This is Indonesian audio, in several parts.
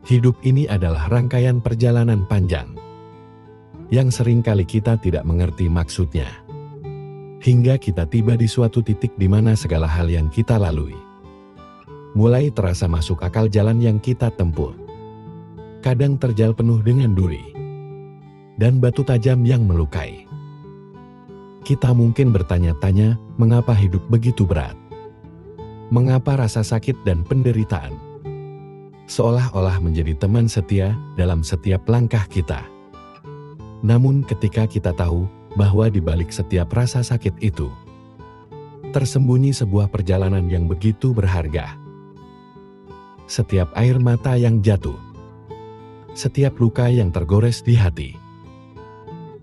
Hidup ini adalah rangkaian perjalanan panjang yang seringkali kita tidak mengerti maksudnya. Hingga kita tiba di suatu titik di mana segala hal yang kita lalui mulai terasa masuk akal. Jalan yang kita tempuh kadang terjal penuh dengan duri dan batu tajam yang melukai. Kita mungkin bertanya-tanya, mengapa hidup begitu berat? Mengapa rasa sakit dan penderitaan seolah-olah menjadi teman setia dalam setiap langkah kita? Namun ketika kita tahu bahwa di balik setiap rasa sakit itu tersembunyi sebuah perjalanan yang begitu berharga. Setiap air mata yang jatuh, setiap luka yang tergores di hati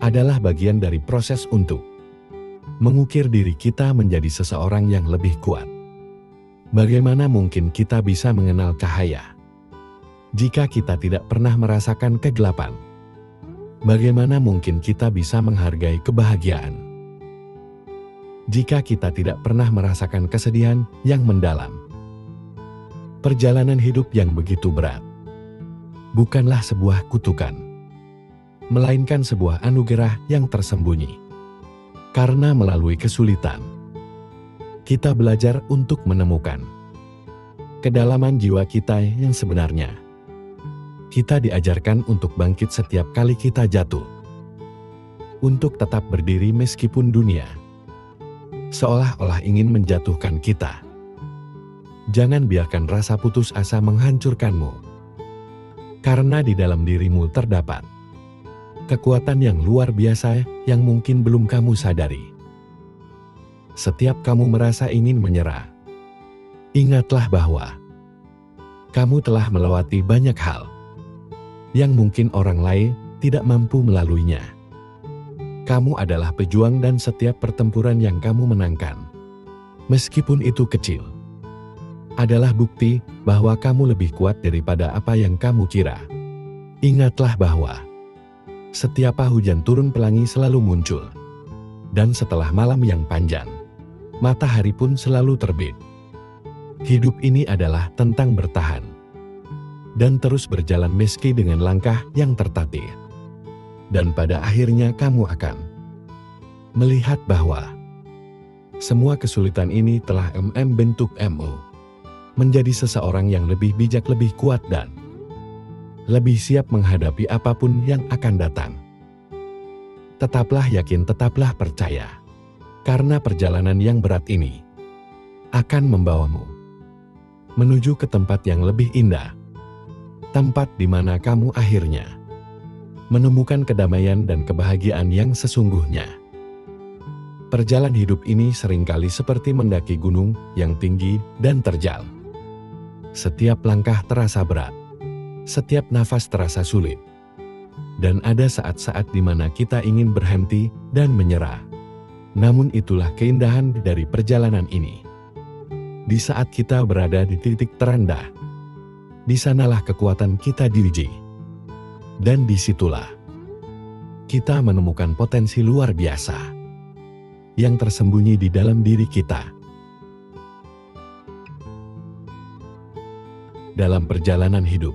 adalah bagian dari proses untuk mengukir diri kita menjadi seseorang yang lebih kuat. Bagaimana mungkin kita bisa mengenal cahaya jika kita tidak pernah merasakan kegelapan? Bagaimana mungkin kita bisa menghargai kebahagiaan jika kita tidak pernah merasakan kesedihan yang mendalam? Perjalanan hidup yang begitu berat bukanlah sebuah kutukan, melainkan sebuah anugerah yang tersembunyi. Karena melalui kesulitan, kita belajar untuk menemukan kedalaman jiwa kita yang sebenarnya. Kita diajarkan untuk bangkit setiap kali kita jatuh, untuk tetap berdiri meskipun dunia seolah-olah ingin menjatuhkan kita. Jangan biarkan rasa putus asa menghancurkanmu, karena di dalam dirimu terdapat kekuatan yang luar biasa yang mungkin belum kamu sadari. Setiap kamu merasa ingin menyerah, ingatlah bahwa kamu telah melewati banyak hal yang mungkin orang lain tidak mampu melaluinya. Kamu adalah pejuang dan setiap pertempuran yang kamu menangkan, meskipun itu kecil, adalah bukti bahwa kamu lebih kuat daripada apa yang kamu kira. Ingatlah bahwa setiap hujan turun pelangi selalu muncul, dan setelah malam yang panjang, matahari pun selalu terbit. Hidup ini adalah tentang bertahan dan terus berjalan meski dengan langkah yang tertatih. Dan pada akhirnya kamu akan melihat bahwa semua kesulitan ini telah membentuk menjadi seseorang yang lebih bijak, lebih kuat, dan lebih siap menghadapi apapun yang akan datang. Tetaplah yakin, tetaplah percaya, karena perjalanan yang berat ini akan membawamu menuju ke tempat yang lebih indah, tempat di mana kamu akhirnya menemukan kedamaian dan kebahagiaan yang sesungguhnya. Perjalanan hidup ini seringkali seperti mendaki gunung yang tinggi dan terjal. Setiap langkah terasa berat, setiap nafas terasa sulit, dan ada saat-saat di mana kita ingin berhenti dan menyerah. Namun itulah keindahan dari perjalanan ini. Di saat kita berada di titik terendah, di sanalah kekuatan kita diuji. Dan disitulah kita menemukan potensi luar biasa yang tersembunyi di dalam diri kita. Dalam perjalanan hidup,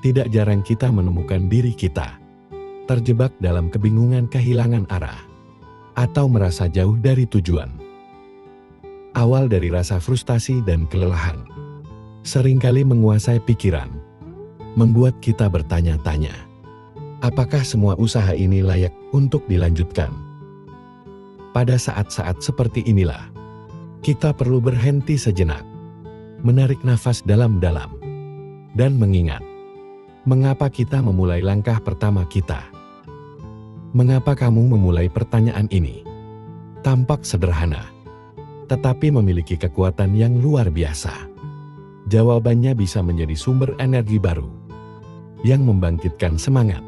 tidak jarang kita menemukan diri kita terjebak dalam kebingungan, kehilangan arah, atau merasa jauh dari tujuan. Awal dari rasa frustasi dan kelelahan seringkali menguasai pikiran, membuat kita bertanya-tanya, apakah semua usaha ini layak untuk dilanjutkan? Pada saat-saat seperti inilah, kita perlu berhenti sejenak, menarik nafas dalam-dalam, dan mengingat mengapa kita memulai langkah pertama kita. Mengapa kamu memulai pertanyaan ini? Tampak sederhana, tetapi memiliki kekuatan yang luar biasa. Jawabannya bisa menjadi sumber energi baru yang membangkitkan semangat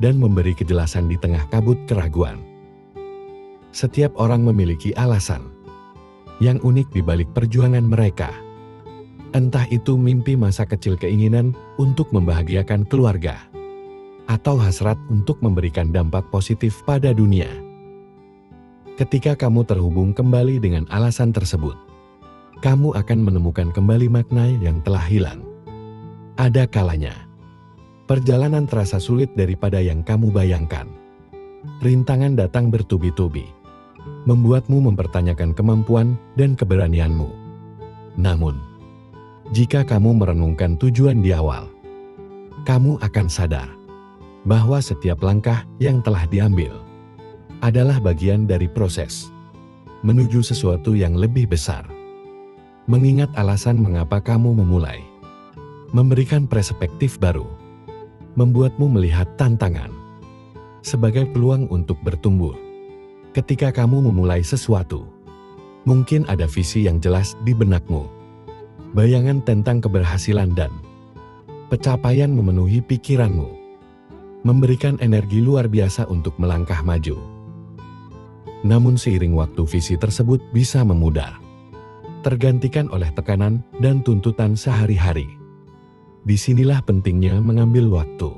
dan memberi kejelasan di tengah kabut keraguan. Setiap orang memiliki alasan yang unik di balik perjuangan mereka. Entah itu mimpi masa kecil, keinginan untuk membahagiakan keluarga, atau hasrat untuk memberikan dampak positif pada dunia. Ketika kamu terhubung kembali dengan alasan tersebut, kamu akan menemukan kembali makna yang telah hilang. Ada kalanya perjalanan terasa sulit daripada yang kamu bayangkan. Rintangan datang bertubi-tubi, membuatmu mempertanyakan kemampuan dan keberanianmu. Namun, jika kamu merenungkan tujuan di awal, kamu akan sadar bahwa setiap langkah yang telah diambil adalah bagian dari proses menuju sesuatu yang lebih besar. Mengingat alasan mengapa kamu memulai, memberikan perspektif baru, membuatmu melihat tantangan sebagai peluang untuk bertumbuh. Ketika kamu memulai sesuatu, mungkin ada visi yang jelas di benakmu. Bayangan tentang keberhasilan dan pencapaian memenuhi pikiranmu, memberikan energi luar biasa untuk melangkah maju. Namun seiring waktu visi tersebut bisa memudar, tergantikan oleh tekanan dan tuntutan sehari-hari. Disinilah pentingnya mengambil waktu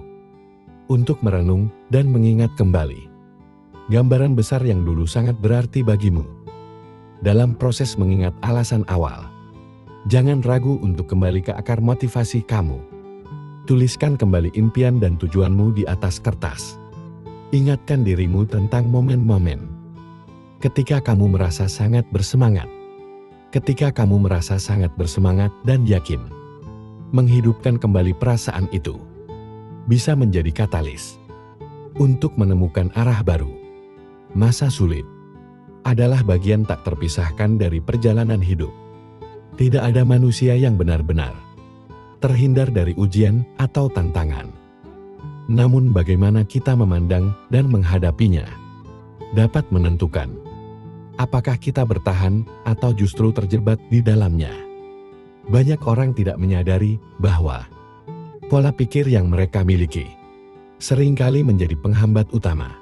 untuk merenung dan mengingat kembali gambaran besar yang dulu sangat berarti bagimu. Dalam proses mengingat alasan awal, jangan ragu untuk kembali ke akar motivasi kamu. Tuliskan kembali impian dan tujuanmu di atas kertas. Ingatkan dirimu tentang momen-momen ketika kamu merasa sangat bersemangat. Ketika kamu merasa sangat bersemangat dan yakin, menghidupkan kembali perasaan itu bisa menjadi katalis untuk menemukan arah baru. Masa sulit adalah bagian tak terpisahkan dari perjalanan hidup. Tidak ada manusia yang benar-benar terhindar dari ujian atau tantangan. Namun bagaimana kita memandang dan menghadapinya dapat menentukan apakah kita bertahan atau justru terjebak di dalamnya. Banyak orang tidak menyadari bahwa pola pikir yang mereka miliki seringkali menjadi penghambat utama.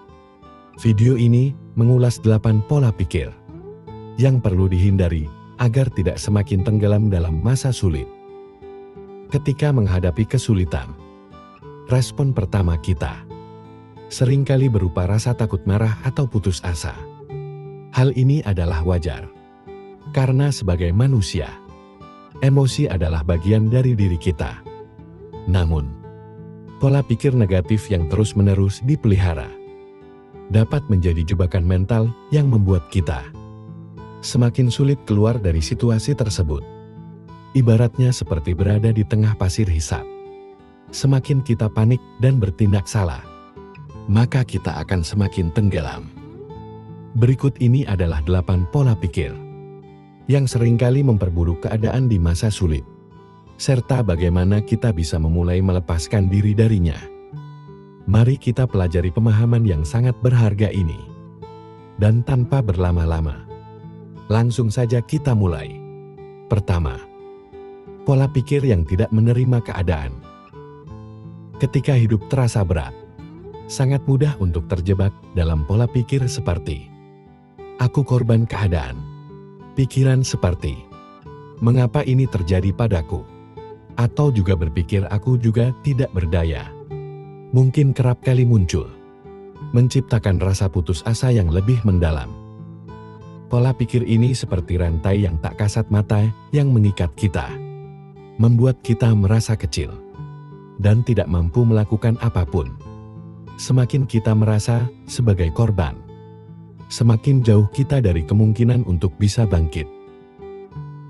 Video ini mengulas 8 pola pikir yang perlu dihindari agar tidak semakin tenggelam dalam masa sulit. Ketika menghadapi kesulitan, respon pertama kita seringkali berupa rasa takut, marah, atau putus asa. Hal ini adalah wajar, karena sebagai manusia, emosi adalah bagian dari diri kita. Namun, pola pikir negatif yang terus-menerus dipelihara dapat menjadi jebakan mental yang membuat kita semakin sulit keluar dari situasi tersebut. Ibaratnya seperti berada di tengah pasir hisap. Semakin kita panik dan bertindak salah, maka kita akan semakin tenggelam. Berikut ini adalah 8 pola pikir yang seringkali memperburuk keadaan di masa sulit, serta bagaimana kita bisa memulai melepaskan diri darinya. Mari kita pelajari pemahaman yang sangat berharga ini. Dan tanpa berlama-lama, langsung saja kita mulai. Pertama, pola pikir yang tidak menerima keadaan. Ketika hidup terasa berat, sangat mudah untuk terjebak dalam pola pikir seperti "aku korban keadaan". Pikiran seperti "mengapa ini terjadi padaku?" atau juga berpikir "aku juga tidak berdaya", mungkin kerap kali muncul, menciptakan rasa putus asa yang lebih mendalam. Pola pikir ini seperti rantai yang tak kasat mata yang mengikat kita, membuat kita merasa kecil dan tidak mampu melakukan apapun. Semakin kita merasa sebagai korban, semakin jauh kita dari kemungkinan untuk bisa bangkit.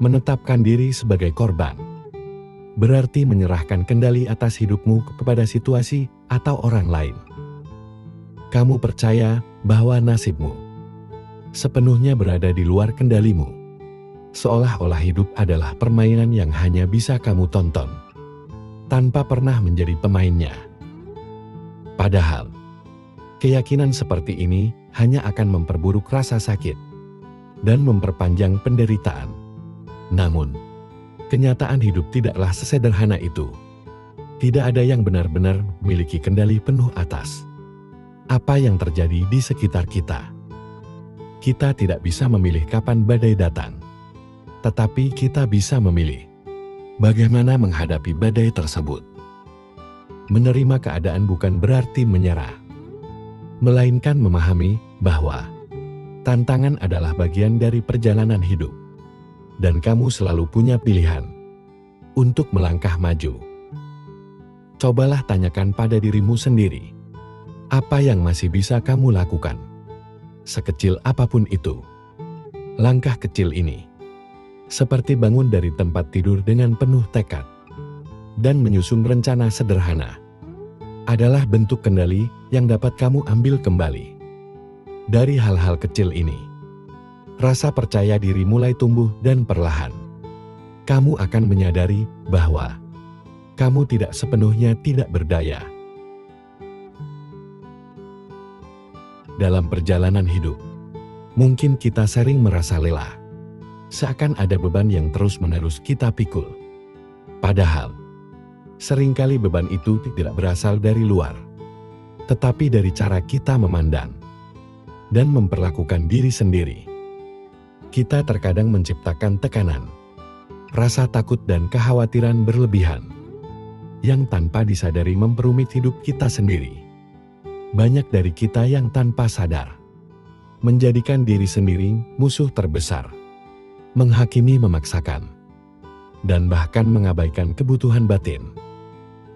Menetapkan diri sebagai korban berarti menyerahkan kendali atas hidupmu kepada situasi atau orang lain. Kamu percaya bahwa nasibmu sepenuhnya berada di luar kendalimu, seolah-olah hidup adalah permainan yang hanya bisa kamu tonton, tanpa pernah menjadi pemainnya. Padahal, keyakinan seperti ini hanya akan memperburuk rasa sakit dan memperpanjang penderitaan. Namun, kenyataan hidup tidaklah sesederhana itu. Tidak ada yang benar-benar memiliki kendali penuh atas apa yang terjadi di sekitar kita. Kita tidak bisa memilih kapan badai datang, tetapi kita bisa memilih bagaimana menghadapi badai tersebut. Menerima keadaan bukan berarti menyerah, melainkan memahami bahwa tantangan adalah bagian dari perjalanan hidup, dan kamu selalu punya pilihan untuk melangkah maju. Cobalah tanyakan pada dirimu sendiri. Apa yang masih bisa kamu lakukan? Sekecil apapun itu. Langkah kecil ini, seperti bangun dari tempat tidur dengan penuh tekad dan menyusun rencana sederhana, adalah bentuk kendali yang dapat kamu ambil kembali. Dari hal-hal kecil ini, rasa percaya diri mulai tumbuh dan perlahan kamu akan menyadari bahwa kamu tidak sepenuhnya tidak berdaya. Dalam perjalanan hidup, mungkin kita sering merasa lelah, seakan ada beban yang terus-menerus kita pikul. Padahal, seringkali beban itu tidak berasal dari luar, tetapi dari cara kita memandang dan memperlakukan diri sendiri. Kita terkadang menciptakan tekanan, rasa takut dan kekhawatiran berlebihan, yang tanpa disadari memperumit hidup kita sendiri. Banyak dari kita yang tanpa sadar menjadikan diri sendiri musuh terbesar, menghakimi memaksakan, dan bahkan mengabaikan kebutuhan batin.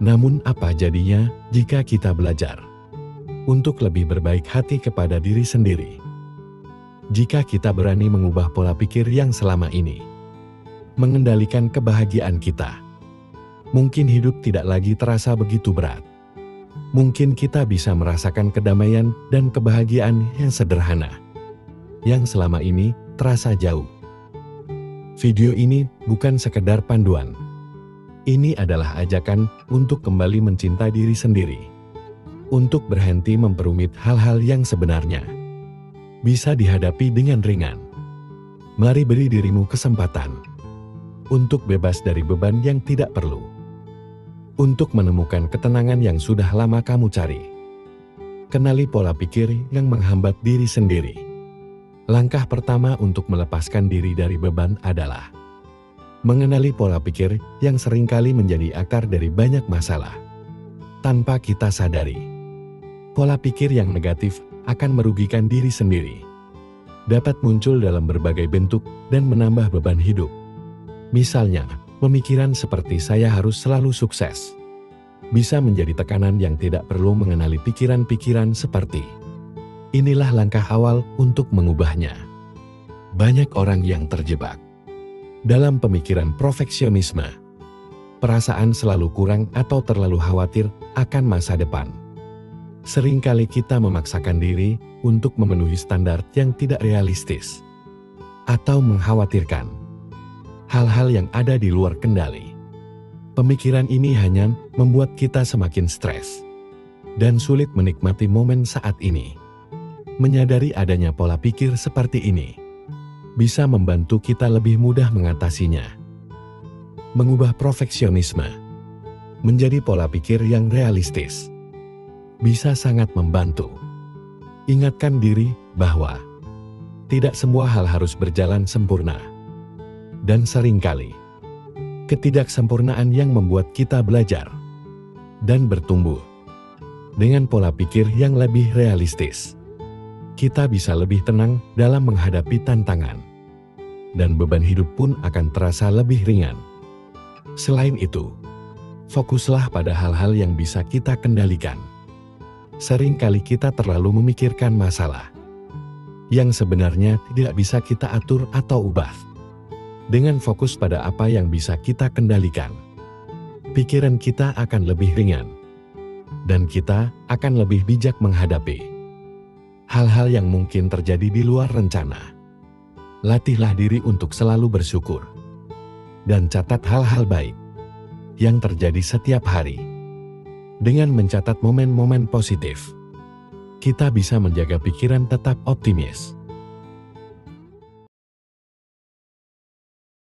Namun apa jadinya jika kita belajar untuk lebih berbaik hati kepada diri sendiri? Jika kita berani mengubah pola pikir yang selama ini mengendalikan kebahagiaan kita, mungkin hidup tidak lagi terasa begitu berat. Mungkin kita bisa merasakan kedamaian dan kebahagiaan yang sederhana, yang selama ini terasa jauh. Video ini bukan sekedar panduan. Ini adalah ajakan untuk kembali mencintai diri sendiri. Untuk berhenti memperumit hal-hal yang sebenarnya bisa dihadapi dengan ringan. Mari beri dirimu kesempatan untuk bebas dari beban yang tidak perlu, untuk menemukan ketenangan yang sudah lama kamu cari. Kenali pola pikir yang menghambat diri sendiri. Langkah pertama untuk melepaskan diri dari beban adalah mengenali pola pikir yang seringkali menjadi akar dari banyak masalah. Tanpa kita sadari, pola pikir yang negatif akan merugikan diri sendiri. Dapat muncul dalam berbagai bentuk dan menambah beban hidup. Misalnya, pemikiran seperti saya harus selalu sukses bisa menjadi tekanan yang tidak perlu. Mengenali pikiran-pikiran seperti inilah langkah awal untuk mengubahnya. Banyak orang yang terjebak dalam pemikiran perfeksionisme, perasaan selalu kurang atau terlalu khawatir akan masa depan. Seringkali kita memaksakan diri untuk memenuhi standar yang tidak realistis atau mengkhawatirkan hal-hal yang ada di luar kendali. Pemikiran ini hanya membuat kita semakin stres dan sulit menikmati momen saat ini. Menyadari adanya pola pikir seperti ini bisa membantu kita lebih mudah mengatasinya. Mengubah perfeksionisme menjadi pola pikir yang realistis bisa sangat membantu. Ingatkan diri bahwa tidak semua hal harus berjalan sempurna. Dan seringkali, ketidaksempurnaan yang membuat kita belajar dan bertumbuh. Dengan pola pikir yang lebih realistis, kita bisa lebih tenang dalam menghadapi tantangan, dan beban hidup pun akan terasa lebih ringan. Selain itu, fokuslah pada hal-hal yang bisa kita kendalikan. Seringkali kita terlalu memikirkan masalah yang sebenarnya tidak bisa kita atur atau ubah. Dengan fokus pada apa yang bisa kita kendalikan, pikiran kita akan lebih ringan, dan kita akan lebih bijak menghadapi hal-hal yang mungkin terjadi di luar rencana. Latihlah diri untuk selalu bersyukur, dan catat hal-hal baik yang terjadi setiap hari. Dengan mencatat momen-momen positif, kita bisa menjaga pikiran tetap optimis